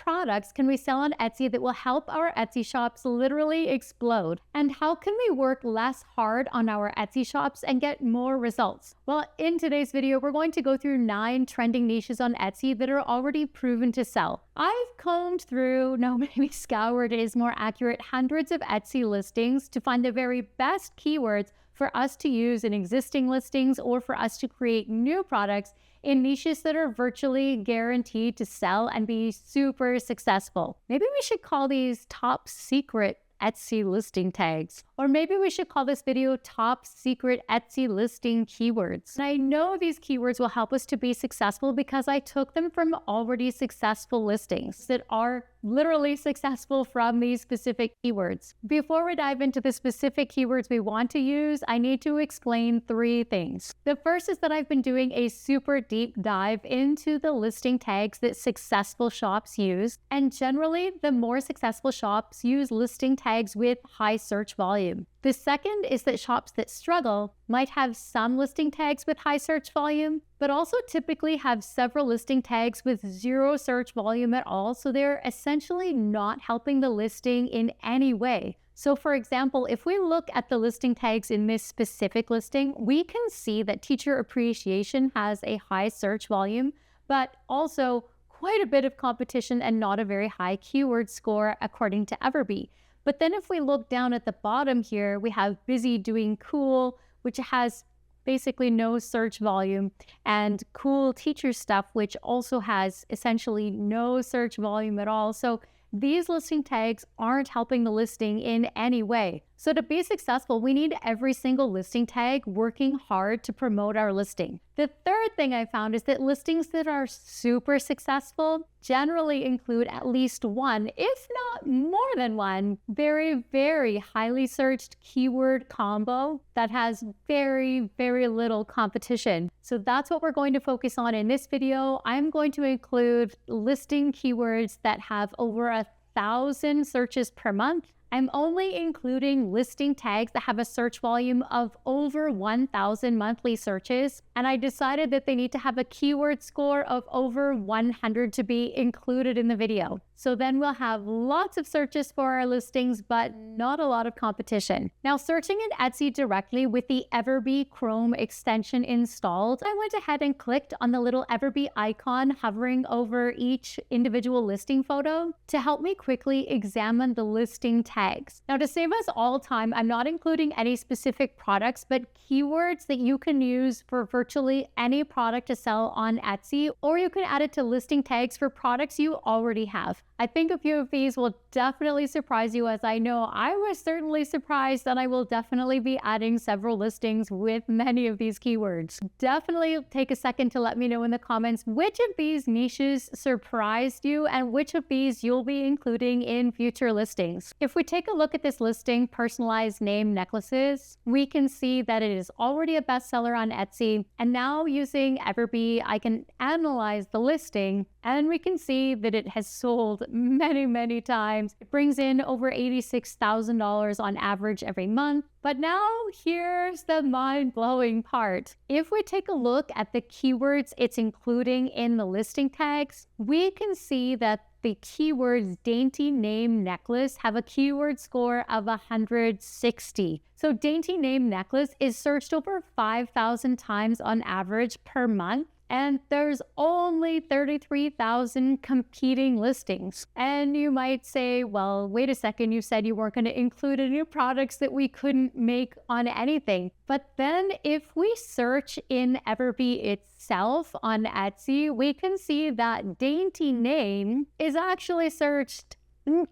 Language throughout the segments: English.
products can we sell on Etsy that will help our Etsy shops literally explode? And how can we work less hard on our Etsy shops and get more results? Well, in today's video, we're going to go through 9 trending niches on Etsy that are already proven to sell. I've combed through, no, maybe scoured is more accurate, hundreds of Etsy listings to find the very best keywords for us to use in existing listings or for us to create new products in niches that are virtually guaranteed to sell and be super successful. Maybe we should call these top secret Etsy listing tags. Or maybe we should call this video top secret Etsy listing keywords. And I know these keywords will help us to be successful because I took them from already successful listings that are literally successful from these specific keywords. Before we dive into the specific keywords we want to use, I need to explain 3 things. The first is that I've been doing a super deep dive into the listing tags that successful shops use. And generally, the more successful shops use listing tags with high search volume. The second is that shops that struggle might have some listing tags with high search volume, but also typically have several listing tags with 0 search volume at all, so they're essentially not helping the listing in any way. So for example, if we look at the listing tags in this specific listing, we can see that teacher appreciation has a high search volume, but also quite a bit of competition and not a very high keyword score according to EVERBEE. But then if we look down at the bottom here, we have busy doing cool, which has basically no search volume, and cool teacher stuff, which also has essentially no search volume at all. So these listing tags aren't helping the listing in any way. So to be successful, we need every single listing tag working hard to promote our listing. The third thing I found is that listings that are super successful generally include at least one, if not more than one, very, very highly searched keyword combo that has very, very little competition. So that's what we're going to focus on in this video. I'm going to include listing keywords that have over 1,000 searches per month. I'm only including listing tags that have a search volume of over 1,000 monthly searches, and I decided that they need to have a keyword score of over 100 to be included in the video. So then we'll have lots of searches for our listings, but not a lot of competition. Now, searching in Etsy directly with the EVERBEE Chrome extension installed, I went ahead and clicked on the little EVERBEE icon hovering over each individual listing photo to help me quickly examine the listing tags. Now, to save us all time, I'm not including any specific products, but keywords that you can use for virtually any product to sell on Etsy, or you can add it to listing tags for products you already have. I think a few of these will definitely surprise you, as I know I was certainly surprised, and I will definitely be adding several listings with many of these keywords. Definitely take a second to let me know in the comments which of these niches surprised you and which of these you'll be including in future listings. If we take a look at this listing, personalized name necklaces, we can see that it is already a bestseller on Etsy, and now using EVERBEE, I can analyze the listing and we can see that it has sold many, many times. It brings in over $86,000 on average every month. But now here's the mind-blowing part. If we take a look at the keywords it's including in the listing tags, we can see that the keywords Dainty name necklace have a keyword score of 160. So Dainty name necklace is searched over 5,000 times on average per month. And there's only 33,000 competing listings. And you might say, well, wait a second, you said you weren't going to include any products that we couldn't make on anything. But then if we search in EVERBEE itself on Etsy, we can see that Dainty name is actually searched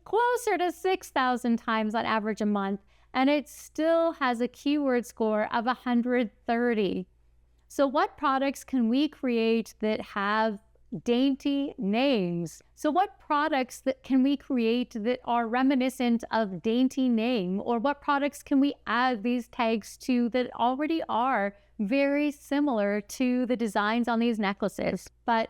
closer to 6,000 times on average a month, and it still has a keyword score of 130. So what products can we create that have dainty names? So what products that can we create that are reminiscent of dainty name? Or what products can we add these tags to that already are very similar to the designs on these necklaces? But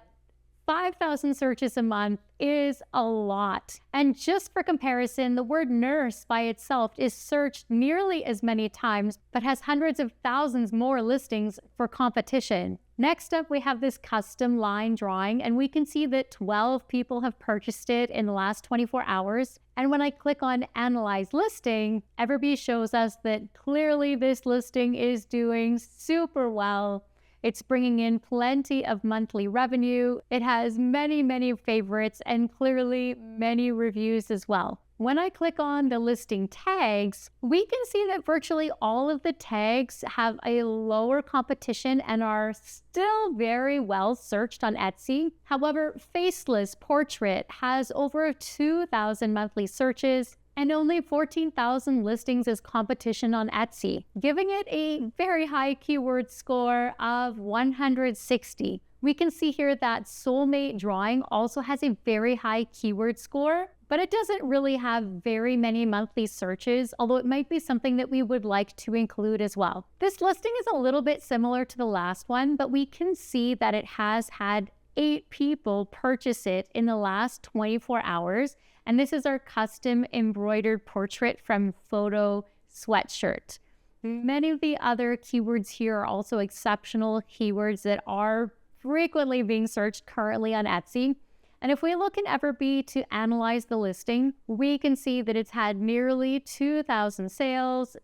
5,000 searches a month is a lot. And just for comparison, the word nurse by itself is searched nearly as many times, but has hundreds of thousands more listings for competition. Next up, we have this custom line drawing, and we can see that 12 people have purchased it in the last 24 hours. And when I click on Analyze Listing, EVERBEE shows us that clearly this listing is doing super well. It's bringing in plenty of monthly revenue. It has many, many favorites and clearly many reviews as well. When I click on the listing tags, we can see that virtually all of the tags have a lower competition and are still very well searched on Etsy. However, Faceless Portrait has over 2,000 monthly searches and only 14,000 listings as competition on Etsy, giving it a very high keyword score of 160. We can see here that Soulmate Drawing also has a very high keyword score, but it doesn't really have very many monthly searches, although it might be something that we would like to include as well. This listing is a little bit similar to the last one, but we can see that it has had 8 people purchase it in the last 24 hours. And this is our custom embroidered portrait from Photo Sweatshirt. Many of the other keywords here are also exceptional keywords that are frequently being searched currently on Etsy. And if we look in EVERBEE to analyze the listing, we can see that it's had nearly 2,000 sales.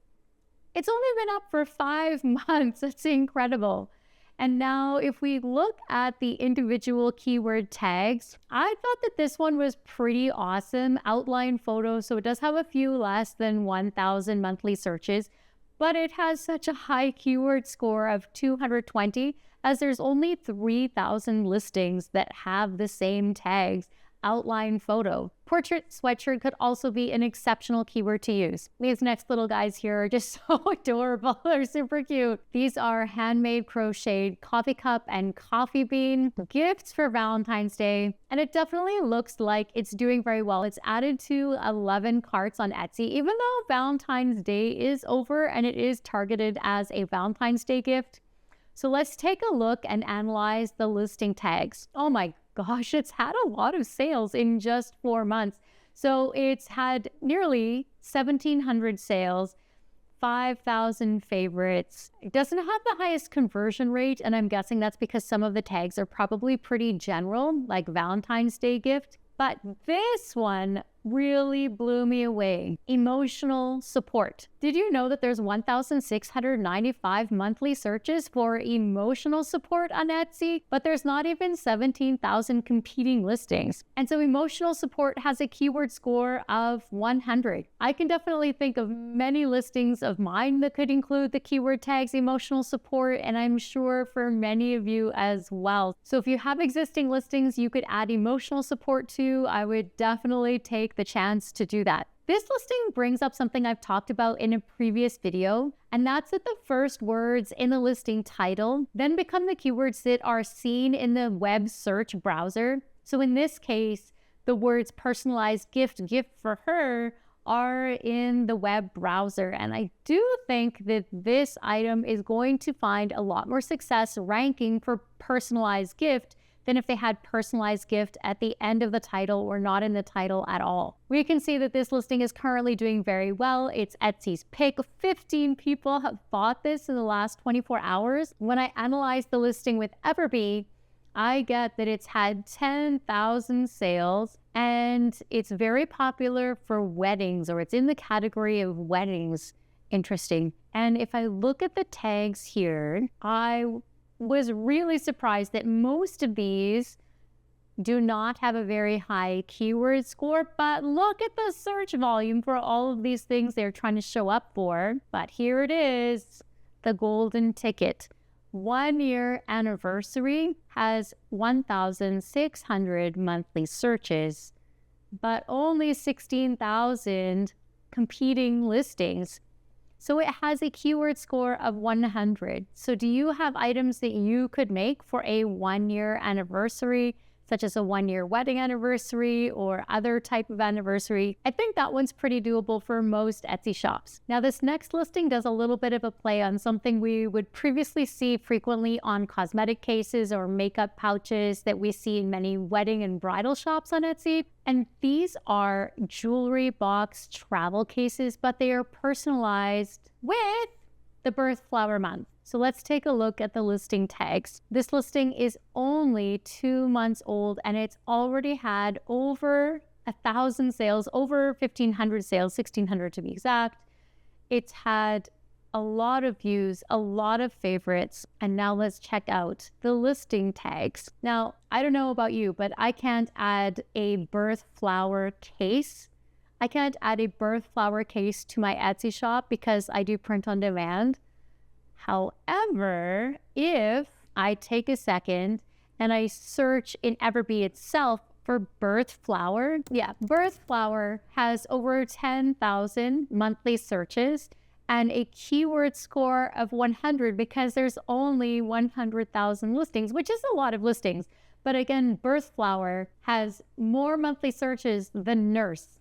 It's only been up for 5 months. It's incredible. And now if we look at the individual keyword tags, I thought that this one was pretty awesome. Outline photo, so it does have a few less than 1,000 monthly searches, but it has such a high keyword score of 220, as there's only 3,000 listings that have the same tags. Outline photo. Portrait sweatshirt could also be an exceptional keyword to use. These next little guys here are just so adorable. They're super cute. These are handmade crocheted coffee cup and coffee bean gifts for Valentine's Day. And it definitely looks like it's doing very well. It's added to 11 carts on Etsy, even though Valentine's Day is over and it is targeted as a Valentine's Day gift. So let's take a look and analyze the listing tags. Oh my gosh, it's had a lot of sales in just 4 months. So it's had nearly 1,700 sales, 5,000 favorites. It doesn't have the highest conversion rate, and I'm guessing that's because some of the tags are probably pretty general, like Valentine's Day gift. But this one really blew me away. Emotional support. Did you know that there's 1,695 monthly searches for emotional support on Etsy, but there's not even 17,000 competing listings? And so emotional support has a keyword score of 100. I can definitely think of many listings of mine that could include the keyword tags emotional support, and I'm sure for many of you as well. So if you have existing listings you could add emotional support to, I would definitely take the chance to do that. This listing brings up something I've talked about in a previous video, and that's that the first words in the listing title then become the keywords that are seen in the web search browser. So in this case, the words personalized gift, gift for her are in the web browser. And I do think that this item is going to find a lot more success ranking for personalized gift than if they had personalized gift at the end of the title or not in the title at all. We can see that this listing is currently doing very well. It's Etsy's pick. 15 people have bought this in the last 24 hours. When I analyze the listing with EVERBEE, I get that it's had 10,000 sales and it's very popular for weddings, or it's in the category of weddings. Interesting. And if I look at the tags here, I was really surprised that most of these do not have a very high keyword score, but look at the search volume for all of these things they're trying to show up for. But here it is, the golden ticket. 1 year anniversary has 1,600 monthly searches, but only 16,000 competing listings. So it has a keyword score of 100. So do you have items that you could make for a 1 year anniversary such as a 1-year wedding anniversary or other type of anniversary, I think that one's pretty doable for most Etsy shops. Now, this next listing does a little bit of a play on something we would previously see frequently on cosmetic cases or makeup pouches that we see in many wedding and bridal shops on Etsy. And these are jewelry box travel cases, but they are personalized with the birth flower month. So let's take a look at the listing tags. This listing is only 2 months old and it's already had over 1,000 sales, over 1,500 sales, 1,600 to be exact. It's had a lot of views, a lot of favorites, and now let's check out the listing tags. Now, I don't know about you, but I can't add a birth flower case. I can't add a birth flower case to my Etsy shop because I do print on demand. However, if I take a second and I search in EVERBEE itself for birth flower, birth flower has over 10,000 monthly searches and a keyword score of 100 because there's only 100,000 listings, which is a lot of listings. But again, birth flower has more monthly searches than nurse.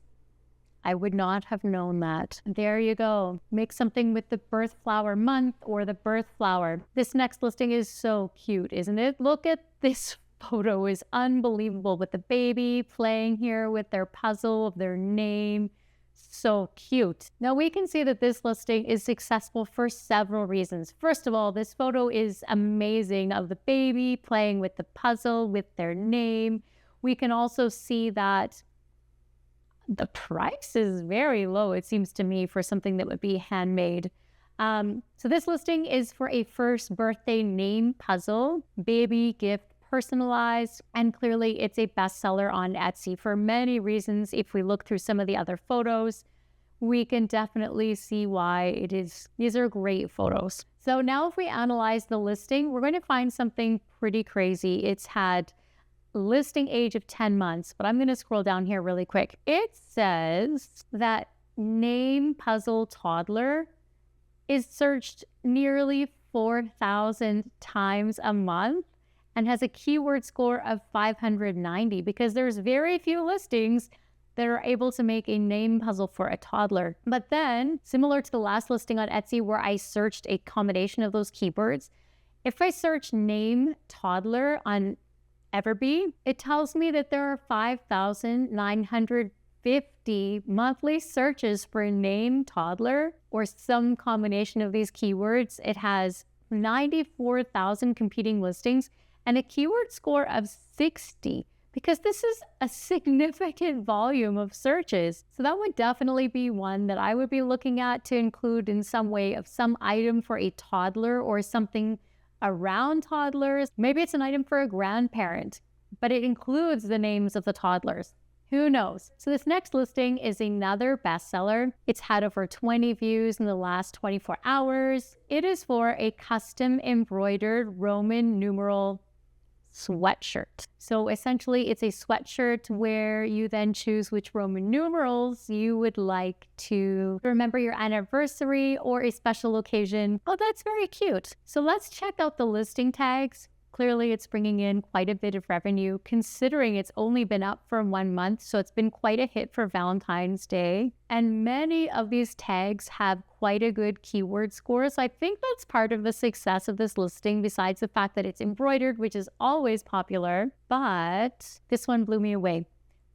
I would not have known that. There you go. Make something with the birth flower month or the birth flower. This next listing is so cute, isn't it? Look at this photo. Is unbelievable with the baby playing here with their puzzle of their name. So cute. Now we can see that this listing is successful for several reasons. First of all, this photo is amazing of the baby playing with the puzzle with their name. We can also see that the price is very low, it seems to me, for something that would be handmade. So this listing is for a first birthday name puzzle, baby gift personalized, and clearly it's a bestseller on Etsy for many reasons. If we look through some of the other photos, we can definitely see why it is. These are great photos. So now if we analyze the listing, we're going to find something pretty crazy. It's had listing age of 10 months, but I'm going to scroll down here really quick. It says that name puzzle toddler is searched nearly 4,000 times a month and has a keyword score of 590 because there's very few listings that are able to make a name puzzle for a toddler. But then, similar to the last listing on Etsy where I searched a combination of those keywords, if I search name toddler on EVERBEE, it tells me that there are 5,950 monthly searches for a name toddler or some combination of these keywords. It has 94,000 competing listings and a keyword score of 60 because this is a significant volume of searches. So that would definitely be one that I would be looking at to include in some way of some item for a toddler or something around toddlers. Maybe it's an item for a grandparent, but it includes the names of the toddlers. Who knows? So this next listing is another bestseller. It's had over 20 views in the last 24 hours. It is for a custom embroidered Roman numeral sweatshirt. So essentially it's a sweatshirt where you then choose which Roman numerals you would like to remember your anniversary or a special occasion. Oh, that's very cute. So let's check out the listing tags. Clearly it's bringing in quite a bit of revenue considering it's only been up for 1 month. So it's been quite a hit for Valentine's Day. And many of these tags have quite a good keyword score. So I think that's part of the success of this listing besides the fact that it's embroidered, which is always popular. But this one blew me away.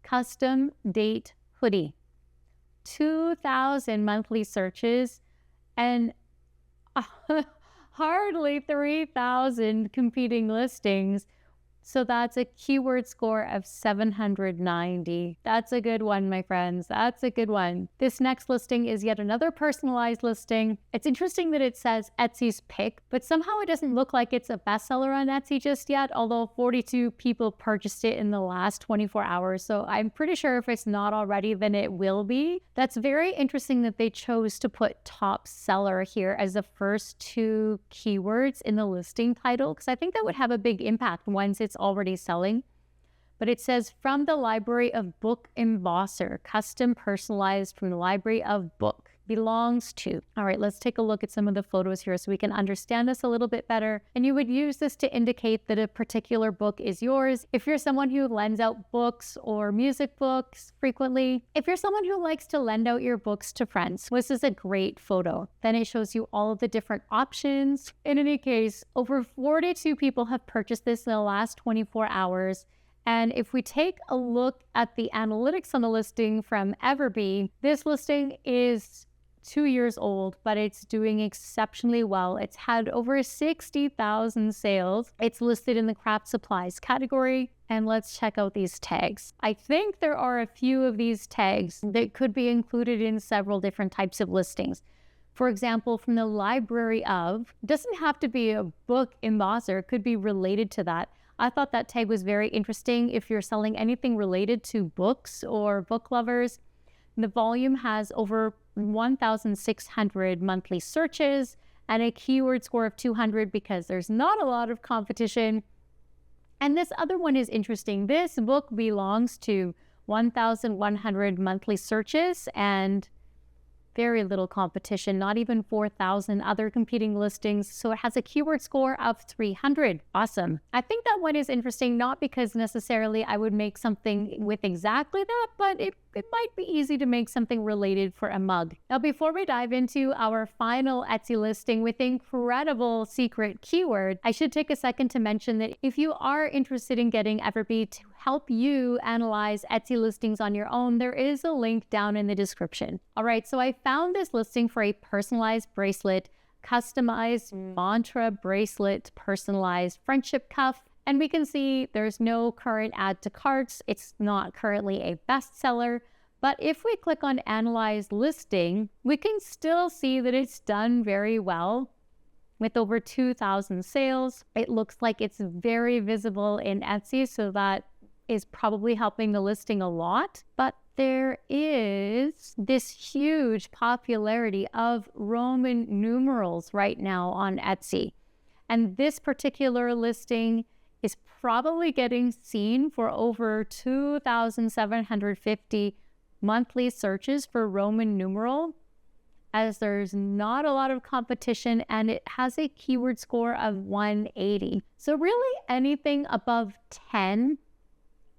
Custom date hoodie. 2,000 monthly searches and hardly 3,000 competing listings. So that's a keyword score of 790. That's a good one, my friends. That's a good one. This next listing is yet another personalized listing. It's interesting that it says Etsy's pick, but somehow it doesn't look like it's a bestseller on Etsy just yet, although 42 people purchased it in the last 24 hours. So I'm pretty sure if it's not already, then it will be. That's very interesting that they chose to put top seller here as the first 2 keywords in the listing title, because I think that would have a big impact once it's already selling. But it says from the library of book embosser, custom personalized from the library of book. belongs to. All right, let's take a look at some of the photos here so we can understand this a little bit better. And you would use this to indicate that a particular book is yours. If you're someone who lends out books or music books frequently, if you're someone who likes to lend out your books to friends, this is a great photo. Then it shows you all of the different options. In any case, over 42 people have purchased this in the last 24 hours. And if we take a look at the analytics on the listing from EVERBEE, this listing is 2 years old, but it's doing exceptionally well. It's had over 60,000 sales. It's listed in the craft supplies category. And let's check out these tags. I think there are a few of these tags that could be included in several different types of listings. For example, from the library of, doesn't have to be a book embosser, it could be related to that. I thought that tag was very interesting if you're selling anything related to books or book lovers. The volume has over 1,600 monthly searches and a keyword score of 200 because there's not a lot of competition. And this other one is interesting. This book belongs to 1,100 monthly searches and very little competition, not even 4,000 other competing listings. So it has a keyword score of 300. Awesome. I think that one is interesting, not because necessarily I would make something with exactly that, but it might be easy to make something related for a mug. Now, before we dive into our final Etsy listing with incredible secret keyword, I should take a second to mention that if you are interested in getting EVERBEE to help you analyze Etsy listings on your own, there is a link down in the description. All right, so I found this listing for a personalized bracelet, customized mantra bracelet, personalized friendship cuff. And we can see there's no current add to carts. It's not currently a bestseller. But if we click on Analyze Listing, we can still see that it's done very well with over 2,000 sales. It looks like it's very visible in Etsy, so that is probably helping the listing a lot. But there is this huge popularity of Roman numerals right now on Etsy. And this particular listing is probably getting seen for over 2,750 monthly searches for Roman numeral, as there's not a lot of competition and it has a keyword score of 180. So really anything above 10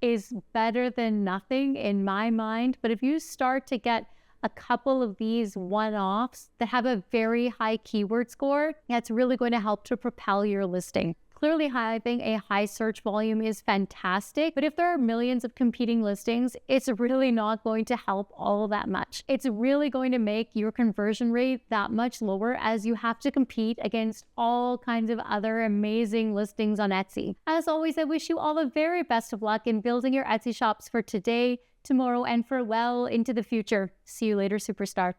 is better than nothing in my mind. But if you start to get a couple of these one-offs that have a very high keyword score, that's really going to help to propel your listing. Clearly, having a high search volume is fantastic, but if there are millions of competing listings, it's really not going to help all that much. It's really going to make your conversion rate that much lower, as you have to compete against all kinds of other amazing listings on Etsy. As always, I wish you all the very best of luck in building your Etsy shops for today, tomorrow, and for well into the future. See you later, superstar.